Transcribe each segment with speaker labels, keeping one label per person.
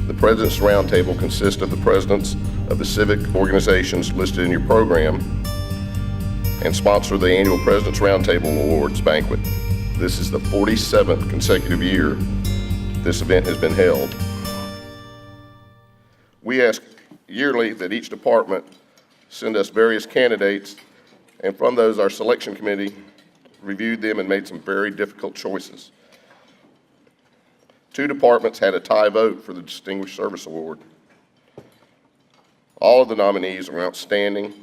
Speaker 1: The President's Roundtable consists of the presidents of the civic organizations listed in your program and sponsor the annual President's Roundtable Awards Banquet. This is the 47th consecutive year this event has been held. We ask yearly that each department send us various candidates, and from those, our selection committee reviewed them and made some very difficult choices. 2 departments had a tie vote for the Distinguished Service Award. All of the nominees are outstanding,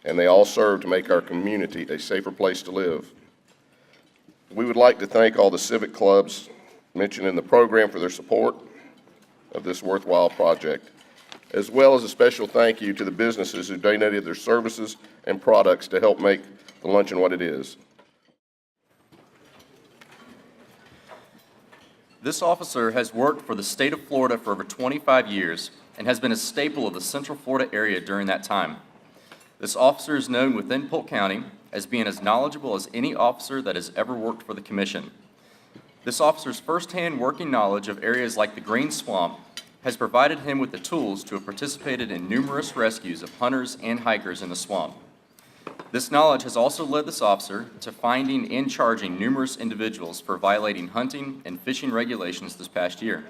Speaker 1: and they all serve to make our community a safer place to live. We would like to thank all the civic clubs mentioned in the program for their support of this worthwhile project, as well as a special thank you to the businesses who donated their services and products to help make the luncheon what it is.
Speaker 2: This officer has worked for the state of Florida for over 25 years and has been a staple of the Central Florida area during that time. This officer is known within Polk County as being as knowledgeable as any officer that has ever worked for the Commission. This officer's firsthand working knowledge of areas like the Green Swamp has provided him with the tools to have participated in numerous rescues of hunters and hikers in the swamp. This knowledge has also led this officer to finding and charging numerous individuals for violating hunting and fishing regulations this past year.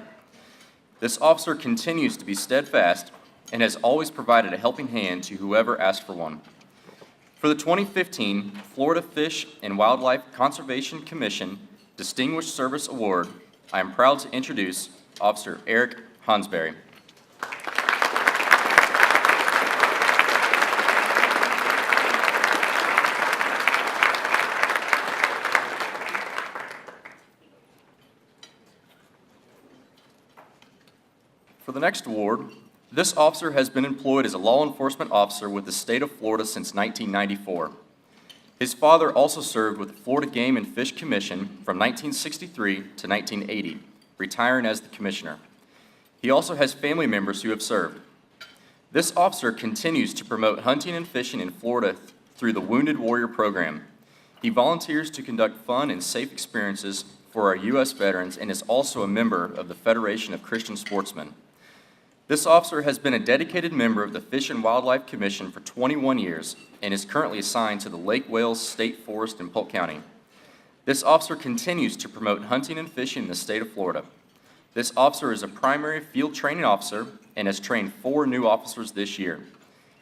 Speaker 2: This officer continues to be steadfast and has always provided a helping hand to whoever asked for one. For the 2015 Florida Fish and Wildlife Conservation Commission Distinguished Service Award, I am proud to introduce Officer Eric Hansberry. For the next award, this officer has been employed as a law enforcement officer with the state of Florida since 1994. His father also served with the Florida Game and Fish Commission from 1963 to 1980, retiring as the commissioner. He also has family members who have served. This officer continues to promote hunting and fishing in Florida through the Wounded Warrior Program. He volunteers to conduct fun and safe experiences for our U.S. veterans and is also a member of the Federation of Christian Sportsmen. This officer has been a dedicated member of the Fish and Wildlife Commission for 21 years and is currently assigned to the Lake Wales State Forest in Polk County. This officer continues to promote hunting and fishing in the state of Florida. This officer is a primary field training officer and has trained 4 new officers this year.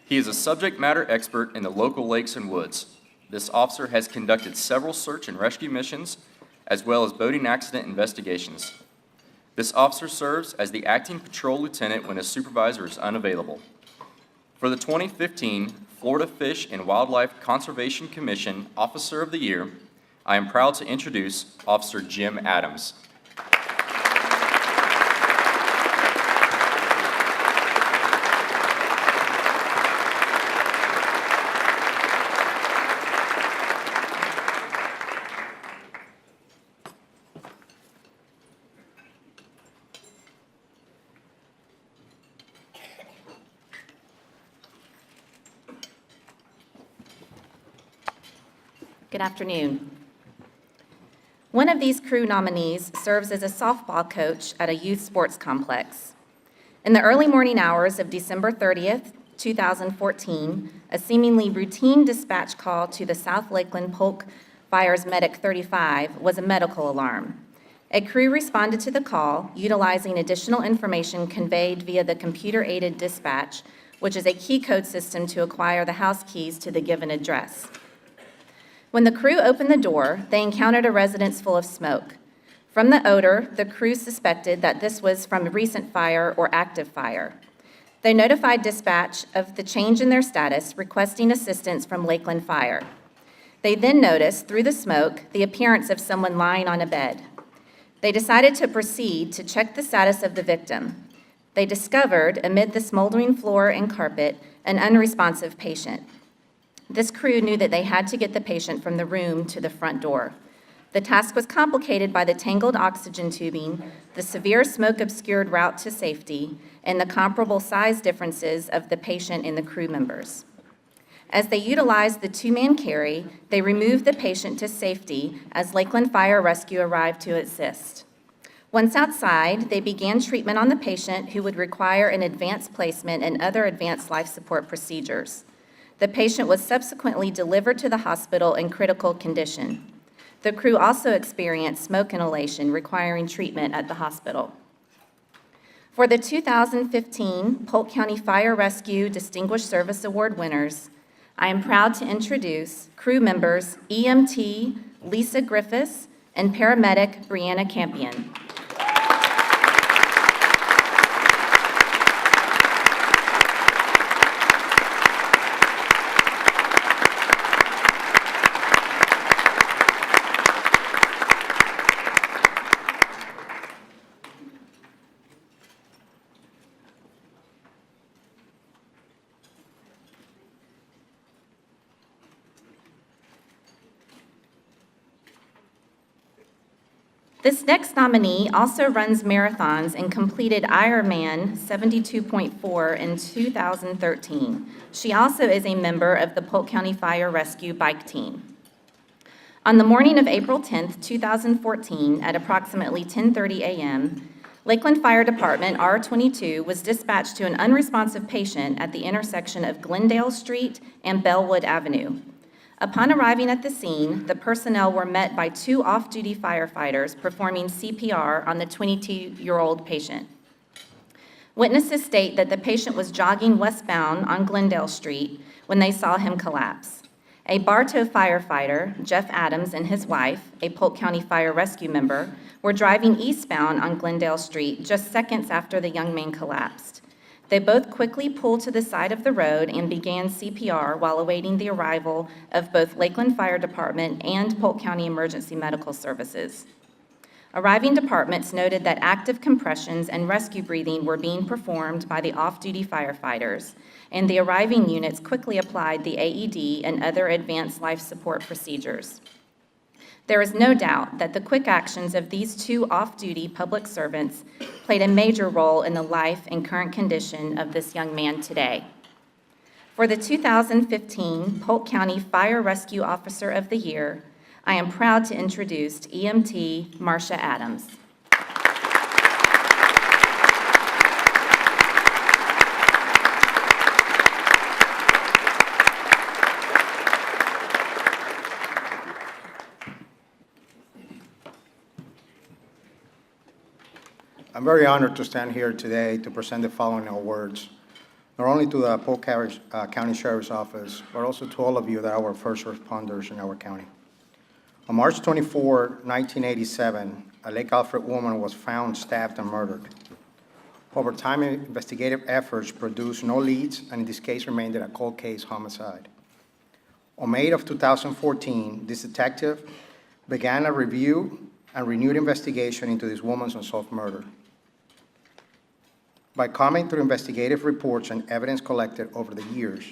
Speaker 2: He is a subject matter expert in the local lakes and woods. This officer has conducted several search and rescue missions as well as boating accident investigations. This officer serves as the acting patrol lieutenant when his supervisor is unavailable. For the 2015 Florida Fish and Wildlife Conservation Commission Officer of the Year, I am proud to introduce Officer Jim Adams.
Speaker 3: Good afternoon. One of these crew nominees serves as a softball coach at a youth sports complex. In the early morning hours of December 30th, 2014, a seemingly routine dispatch call to the South Lakeland Polk Fire's Medic 35 was a medical alarm. A crew responded to the call utilizing additional information conveyed via the computer-aided dispatch, which is a key code system to acquire the house keys to the given address. When the crew opened the door, they encountered a residence full of smoke. From the odor, the crew suspected that this was from a recent fire or active fire. They notified dispatch of the change in their status, requesting assistance from Lakeland Fire. They then noticed, through the smoke, the appearance of someone lying on a bed. They decided to proceed to check the status of the victim. They discovered, amid the smoldering floor and carpet, an unresponsive patient. This crew knew that they had to get the patient from the room to the front door. The task was complicated by the tangled oxygen tubing, the severe smoke-obscured route to safety, and the comparable size differences of the patient and the crew members. As they utilized the 2-man carry, they removed the patient to safety as Lakeland Fire Rescue arrived to assist. Once outside, they began treatment on the patient who would require an advanced placement and other advanced life support procedures. The patient was subsequently delivered to the hospital in critical condition. The crew also experienced smoke inhalation requiring treatment at the hospital. For the 2015 Polk County Fire Rescue Distinguished Service Award winners, I am proud to introduce crew members EMT Lisa Griffiths and paramedic Brianna Campion. This next nominee also runs marathons and completed Ironman 72.4 in 2013. She also is a member of the Polk County Fire Rescue bike team. On the morning of April 10th, 2014, at approximately 10:30 a.m., Lakeland Fire Department R22 was dispatched to an unresponsive patient at the intersection of Glendale Street and Bellwood Avenue. Upon arriving at the scene, the personnel were met by two off-duty firefighters performing CPR on the 22-year-old patient. Witnesses state that the patient was jogging westbound on Glendale Street when they saw him collapse. A Bartow firefighter, Jeff Adams, and his wife, a Polk County Fire Rescue member, were driving eastbound on Glendale Street just seconds after the young man collapsed. They both quickly pulled to the side of the road and began CPR while awaiting the arrival of both Lakeland Fire Department and Polk County Emergency Medical Services. Arriving departments noted that active compressions and rescue breathing were being performed by the off-duty firefighters, and the arriving units quickly applied the AED and other advanced life support procedures. There is no doubt that the quick actions of these two off-duty public servants played a major role in the life and current condition of this young man today. For the 2015 Polk County Fire Rescue Officer of the Year, I am proud to introduce EMT Marcia Adams.
Speaker 4: I'm very honored to stand here today to present the following awards, not only to the Polk County Sheriff's Office, but also to all of you that are our first responders in our county. On March 24, 1987, a Lake Alfred woman was found stabbed and murdered. Over time, investigative efforts produced no leads, and in this case remained a cold case homicide. On May of 2014, this detective began a review and renewed investigation into this woman's unsolved murder. By combing through investigative reports and evidence collected over the years,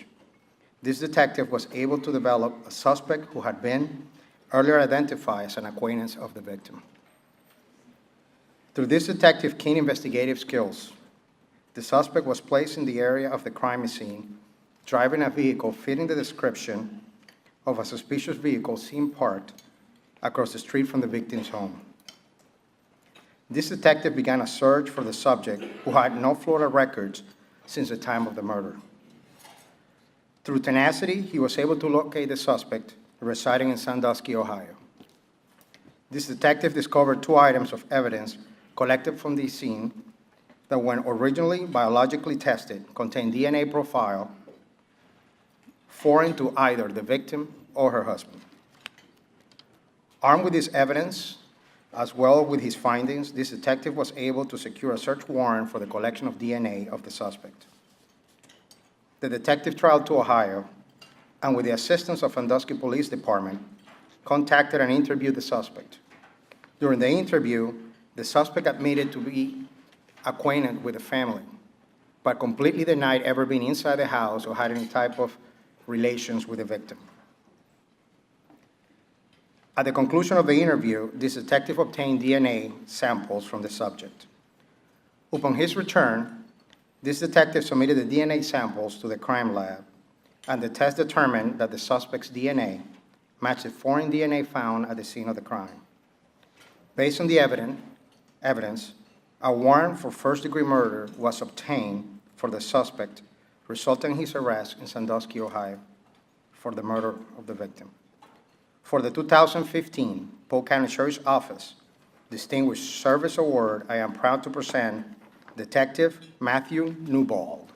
Speaker 4: this detective was able to develop a suspect who had been earlier identified as an acquaintance of the victim. Through this detective's keen investigative skills, the suspect was placed in the area of the crime scene, driving a vehicle fitting the description of a suspicious vehicle seen parked across the street from the victim's home. This detective began a search for the subject, who had no Florida records since the time of the murder. Through tenacity, he was able to locate the suspect residing in Sandusky, Ohio. This detective discovered two items of evidence collected from the scene that, when originally biologically tested, contained DNA profile foreign to either the victim or her husband. Armed with this evidence, as well with his findings, this detective was able to secure a search warrant for the collection of DNA of the suspect. The detective traveled to Ohio, and with the assistance of Sandusky Police Department, contacted and interviewed the suspect. During the interview, the suspect admitted to be acquainted with the family, but completely denied ever being inside the house or had any type of relations with the victim. At the conclusion of the interview, this detective obtained DNA samples from the subject. Upon his return, this detective submitted the DNA samples to the crime lab, and the test determined that the suspect's DNA matched the foreign DNA found at the scene of the crime. Based on the evidence, a warrant for first-degree murder was obtained for the suspect, resulting in his arrest in Sandusky, Ohio, for the murder of the victim. For the 2015 Polk County Sheriff's Office Distinguished Service Award, I am proud to present Detective Matthew Newbald.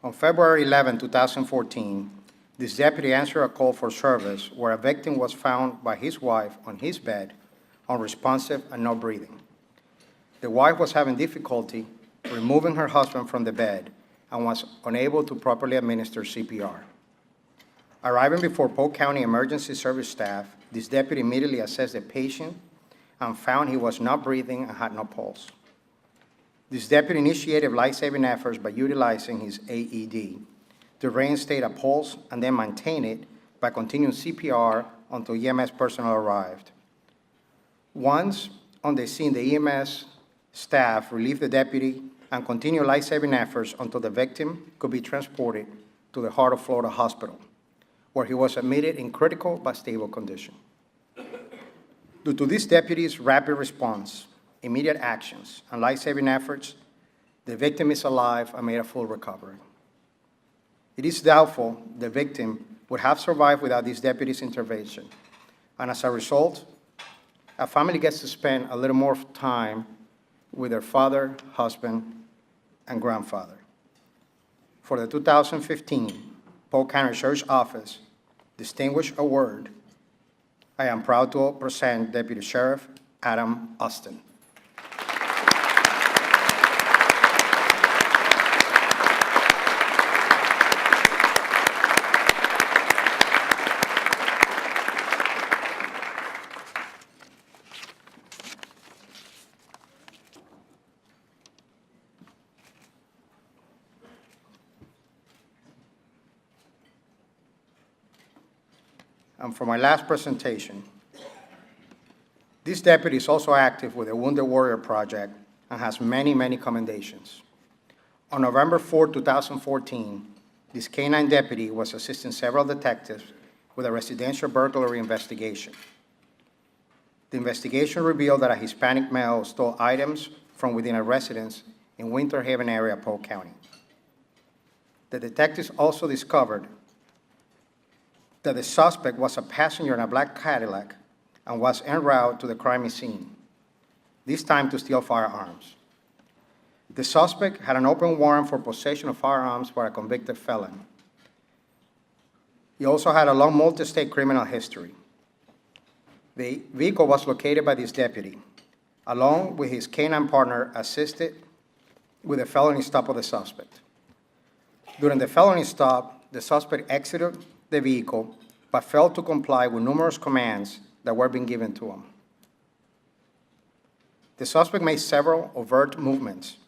Speaker 4: On February 11, 2014, this deputy answered a call for service where a victim was found by his wife on his bed, unresponsive and not breathing. The wife was having difficulty removing her husband from the bed and was unable to properly administer CPR. Arriving before Polk County Emergency Service staff, this deputy immediately assessed the patient and found he was not breathing and had no pulse. This deputy initiated life-saving efforts by utilizing his AED to reinstate a pulse and then maintain it by continuing CPR until EMS personnel arrived. Once on the scene, the EMS staff relieved the deputy and continued life-saving efforts until the victim could be transported to the Heart of Florida Hospital, where he was admitted in critical but stable condition. Due to this deputy's rapid response, immediate actions, and life-saving efforts, the victim is alive and made a full recovery. It is doubtful the victim would have survived without this deputy's intervention, and as a result, a family gets to spend a little more time with their father, husband, and grandfather. For the 2015 Polk County Sheriff's Office Distinguished Award, I am proud to present Deputy Sheriff Adam Austin. And for my last presentation, this deputy is also active with the Wounded Warrior Project and has many, many commendations. On November 4, 2014, this K-9 deputy was assisting several detectives with a residential burglary investigation. The investigation revealed that a Hispanic male stole items from within a residence in Winter Haven area, Polk County. The detectives also discovered that the suspect was a passenger in a black Cadillac and was en route to the crime scene, this time to steal firearms. The suspect had an open warrant for possession of firearms for a convicted felon. He also had a long multi-state criminal history. The vehicle was located by this deputy, along with his K-9 partner, assisted with the felony stop of the suspect. During the felony stop, the suspect exited the vehicle, but failed to comply with numerous commands that were being given to him. The suspect made several overt movements,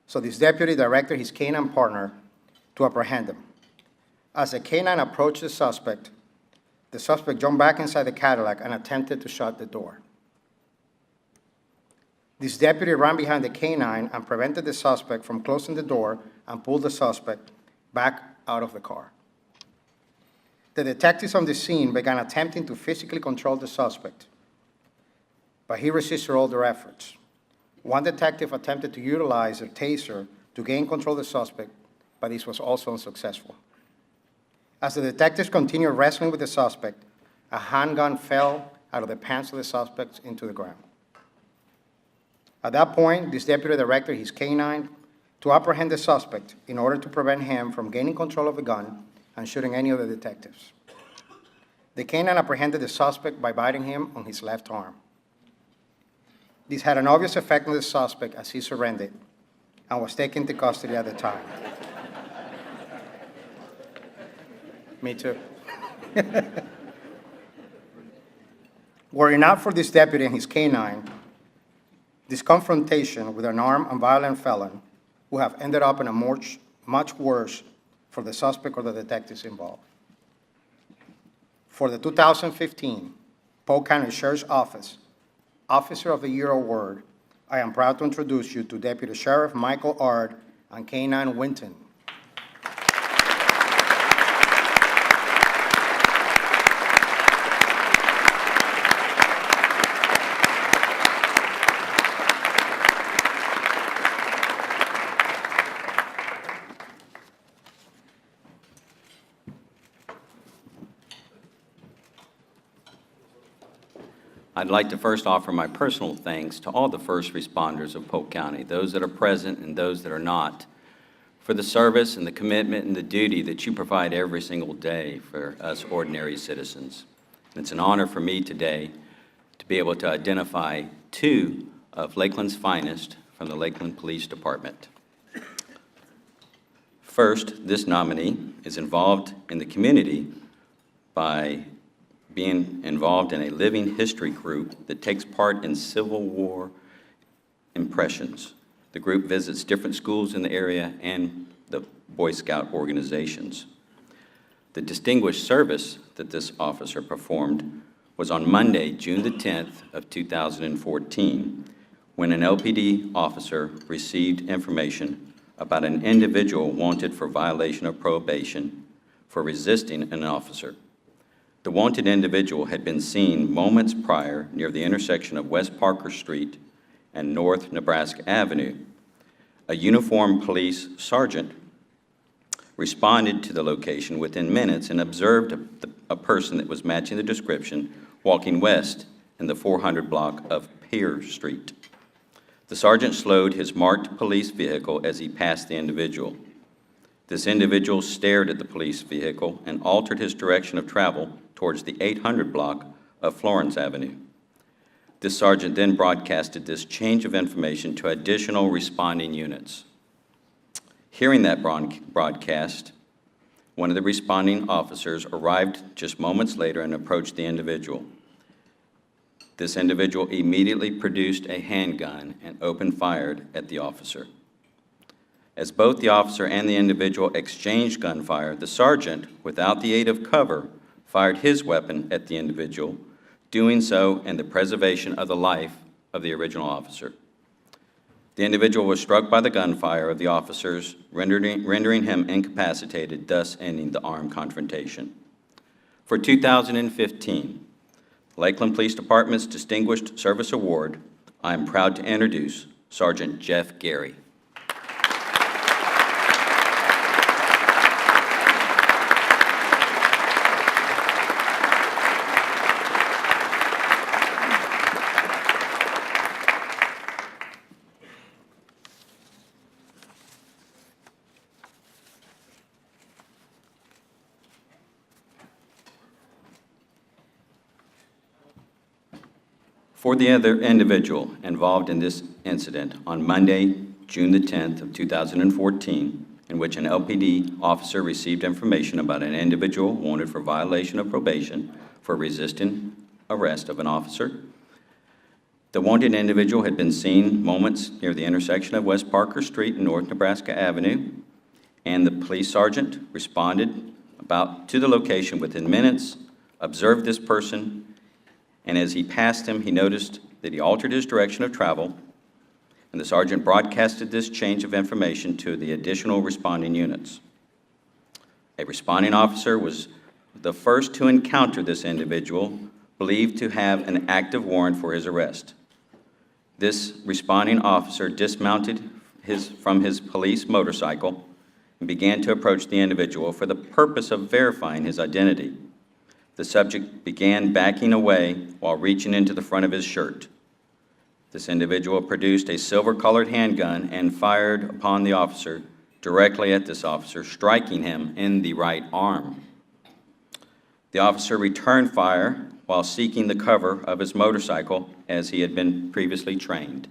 Speaker 4: so this deputy directed his K-9 partner to apprehend him. As the K-9 approached the suspect jumped back inside the Cadillac and attempted to shut the door. This deputy ran behind the K-9 and prevented the suspect from closing the door and pulled the suspect back out of the car. The detectives on the scene began attempting to physically control the suspect, but he resisted all their efforts. One detective attempted to utilize a taser to gain control of the suspect, but this was also unsuccessful. As the detectives continued wrestling with the suspect, a handgun fell out of the pants of the suspect into the ground. At that point, this deputy directed his K-9 to apprehend the suspect in order to prevent him from gaining control of the gun and shooting any of the detectives. The K-9 apprehended the suspect by biting him on his left arm. This had an obvious effect on the suspect as he surrendered and was taken into custody at the time. Me too. Were it not for this deputy and his K-9, This confrontation with an armed and violent felon would have ended up in a much worse for the suspect or the detectives involved. For the 2015 Polk County Sheriff's Office Officer of the Year Award, I am proud to introduce you to Deputy Sheriff Michael Ard and K-9 Winton.
Speaker 5: I'd like to first offer my personal thanks to all the first responders of Polk County, those that are present and those that are not, for the service and the commitment and the duty that you provide every single day for us ordinary citizens. It's an honor for me today to be able to identify two of Lakeland's finest from the Lakeland Police Department. First, this nominee is involved in the community by being involved in a living history group that takes part in Civil War impressions. The group visits different schools in the area and the Boy Scout organizations. The distinguished service that this officer performed was on Monday, June the 10th of 2014, when an LPD officer received information about an individual wanted for violation of probation for resisting an officer. The wanted individual had been seen moments prior near the intersection of West Parker Street and North Nebraska Avenue. A uniformed police sergeant responded to the location within minutes and observed a person that was matching the description walking west in the 400 block of Pier Street. The sergeant slowed his marked police vehicle as he passed the individual. This individual stared at the police vehicle and altered his direction of travel towards the 800 block of Florence Avenue. This sergeant then broadcasted this change of information to additional responding units. Hearing that broadcast, one of the responding officers arrived just moments later and approached the individual. This individual immediately produced a handgun and opened fire at the officer. As both the officer and the individual exchanged gunfire, the sergeant, without the aid of cover, fired his weapon at the individual, doing so in the preservation of the life of the original officer. The individual was struck by the gunfire of the officers, rendering him incapacitated, thus ending the armed confrontation. For 2015, Lakeland Police Department's Distinguished Service Award, I am proud to introduce Sergeant Jeff Gary. For the other individual involved in this incident on Monday, June the 10th of 2014, in which an LPD officer received information about an individual wanted for violation of probation for resisting arrest of an officer. The wanted individual had been seen moments near the intersection of West Parker Street and North Nebraska Avenue, and the police sergeant responded to the location within minutes, observed this person, and as he passed him, he noticed that he altered his direction of travel, and the sergeant broadcasted this change of information to the additional responding units. A responding officer was the first to encounter this individual, believed to have an active warrant for his arrest. This responding officer dismounted from his police motorcycle and began to approach the individual for the purpose of verifying his identity. The subject began backing away while reaching into the front of his shirt. This individual produced a silver-colored handgun and fired upon the officer, directly at this officer, striking him in the right arm. The officer returned fire while seeking the cover of his motorcycle as he had been previously trained.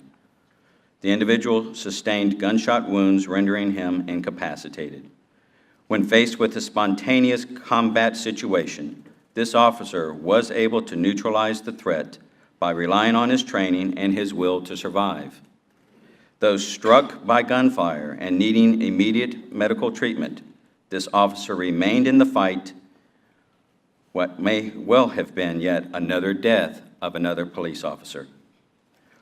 Speaker 5: The individual sustained gunshot wounds, rendering him incapacitated. When faced with a spontaneous combat situation, this officer was able to neutralize the threat by relying on his training and his will to survive. Though struck by gunfire and needing immediate medical treatment, this officer remained in the fight, what may well have been yet another death of another police officer.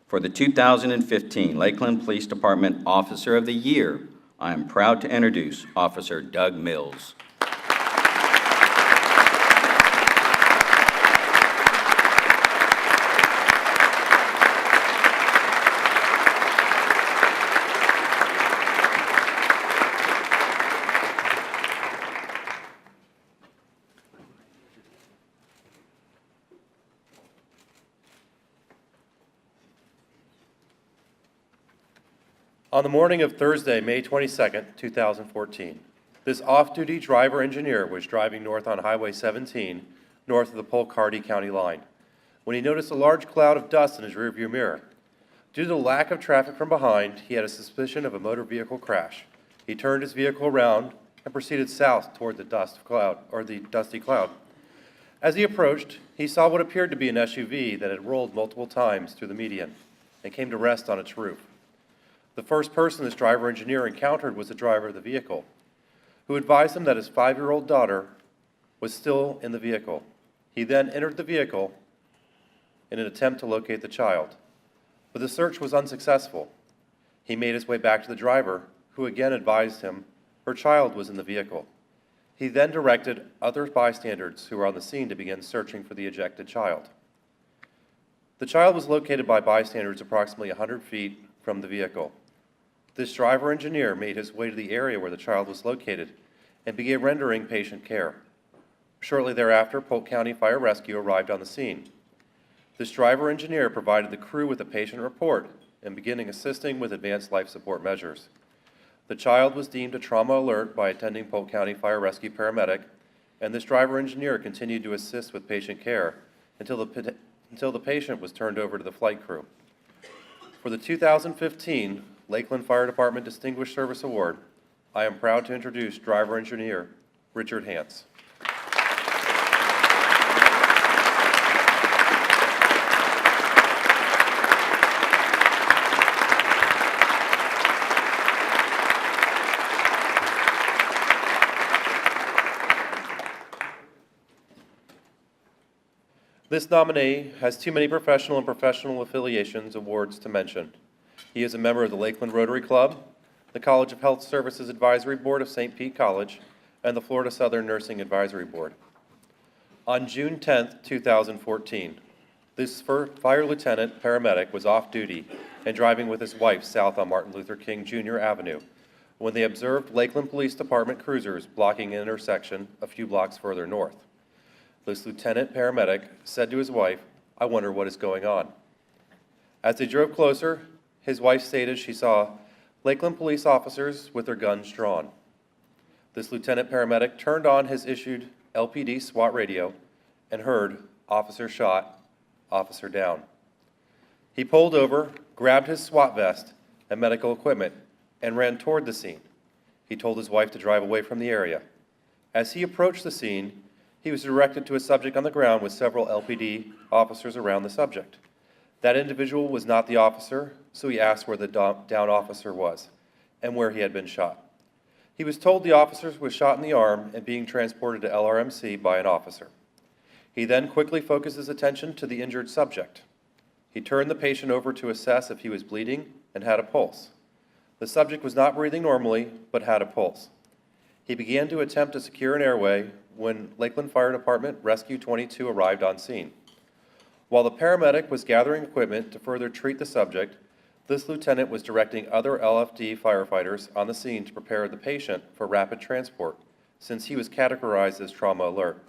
Speaker 5: For the 2015 Lakeland Police Department Officer of the Year, I am proud to introduce Officer Doug Mills.
Speaker 6: On the morning of Thursday, May 22nd, 2014, this off-duty driver-engineer was driving north on Highway 17, north of the Polk County line, when he noticed a large cloud of dust in his rearview mirror. Due to the lack of traffic from behind, he had a suspicion of a motor vehicle crash. He turned his vehicle around and proceeded south toward the dusty cloud. As he approached, he saw what appeared to be an SUV that had rolled multiple times through the median and came to rest on its roof. The first person this driver-engineer encountered was the driver of the vehicle, who advised him that his 5-year-old daughter was still in the vehicle. He then entered the vehicle in an attempt to locate the child, but the search was unsuccessful. He made his way back to the driver, who again advised him her child was in the vehicle. He then directed other bystanders who were on the scene to begin searching for the ejected child. The child was located by bystanders approximately 100 feet from the vehicle. This driver-engineer made his way to the area where the child was located and began rendering patient care. Shortly thereafter, Polk County Fire Rescue arrived on the scene. This driver-engineer provided the crew with a patient report and beginning assisting with advanced life support measures. The child was deemed a trauma alert by attending Polk County Fire Rescue paramedic, and this driver-engineer continued to assist with patient care until the patient was turned over to the flight crew. For the 2015 Lakeland Fire Department Distinguished Service Award, I am proud to introduce driver-engineer Richard Hance. This nominee has too many professional and professional affiliations awards to mention. He is a member of the Lakeland Rotary Club, the College of Health Services Advisory Board of St. Pete College, and the Florida Southern Nursing Advisory Board. On June 10, 2014, this fire lieutenant paramedic was off duty and driving with his wife south on Martin Luther King Jr. Avenue when they observed Lakeland Police Department cruisers blocking an intersection a few blocks further north. This lieutenant paramedic said to his wife, "I wonder what is going on." As they drove closer, his wife stated she saw Lakeland police officers with their guns drawn. This lieutenant paramedic turned on his issued LPD SWAT radio and heard, "Officer shot, officer down." He pulled over, grabbed his SWAT vest and medical equipment, and ran toward the scene. He told his wife to drive away from the area. As he approached the scene, he was directed to a subject on the ground with several LPD officers around the subject. That individual was not the officer, so he asked where the down officer was and where he had been shot. He was told the officer was shot in the arm and being transported to LRMC by an officer. He then quickly focused his attention to the injured subject. He turned the patient over to assess if he was bleeding and had a pulse. The subject was not breathing normally, but had a pulse. He began to attempt to secure an airway when Lakeland Fire Department Rescue 22 arrived on scene. While the paramedic was gathering equipment to further treat the subject, this lieutenant was directing other LFD firefighters on the scene to prepare the patient for rapid transport, since he was categorized as trauma alert.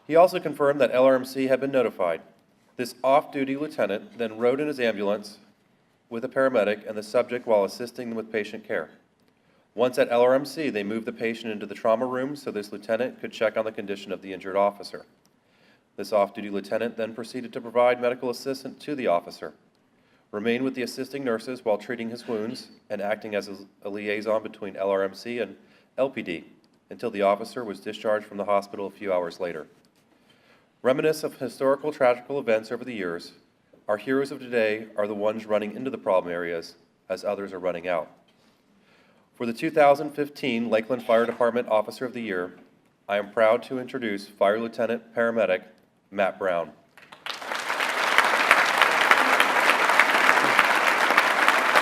Speaker 6: He also confirmed that LRMC had been notified. This off-duty lieutenant then rode in his ambulance with a paramedic and the subject while assisting them with patient care. Once at LRMC, they moved the patient into the trauma room so this lieutenant could check on the condition of the injured officer. This off-duty lieutenant then proceeded to provide medical assistance to the officer, remained with the assisting nurses while treating his wounds and acting as a liaison between LRMC and LPD until the officer was discharged from the hospital a few hours later. Reminisce of historical tragical events over the years. Our heroes of today are the ones running into the problem areas as others are running out. For the 2015 Lakeland Fire Department Officer of the Year, I am proud to introduce Fire Lieutenant Paramedic Matt Brown.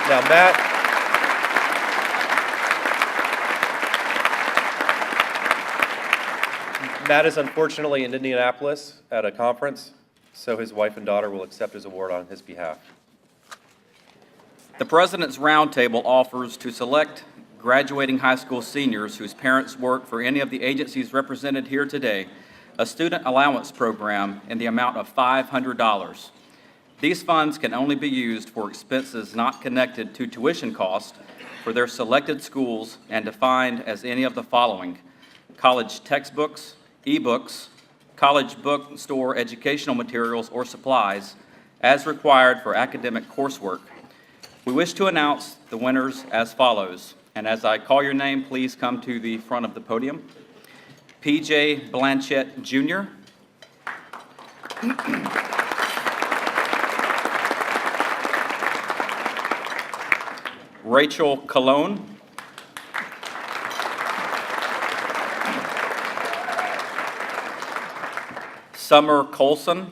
Speaker 6: Now, Matt is unfortunately in Indianapolis at a conference, so his wife and daughter will accept his award on his behalf.
Speaker 2: The President's Roundtable offers to select graduating high school seniors whose parents work for any of the agencies represented here today a student allowance program in the amount of $500. These funds can only be used for expenses not connected to tuition cost for their selected schools and defined as any of the following: college textbooks, e-books, college bookstore educational materials or supplies as required for academic coursework. We wish to announce the winners as follows, and as I call your name, please come to the front of the podium. P.J. Blanchett, Jr. Rachel Colon. Summer Colson.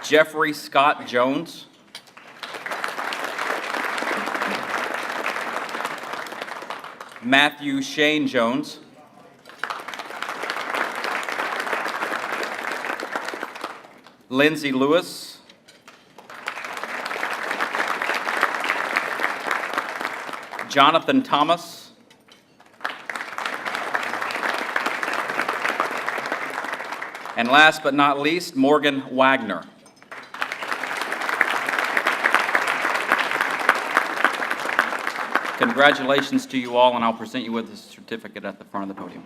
Speaker 2: Jeffrey Scott Jones. Matthew Shane Jones. Lindsay Lewis. Jonathan Thomas. And last but not least, Morgan Wagner. Congratulations to you all, and I'll present you with a certificate at the front of the podium.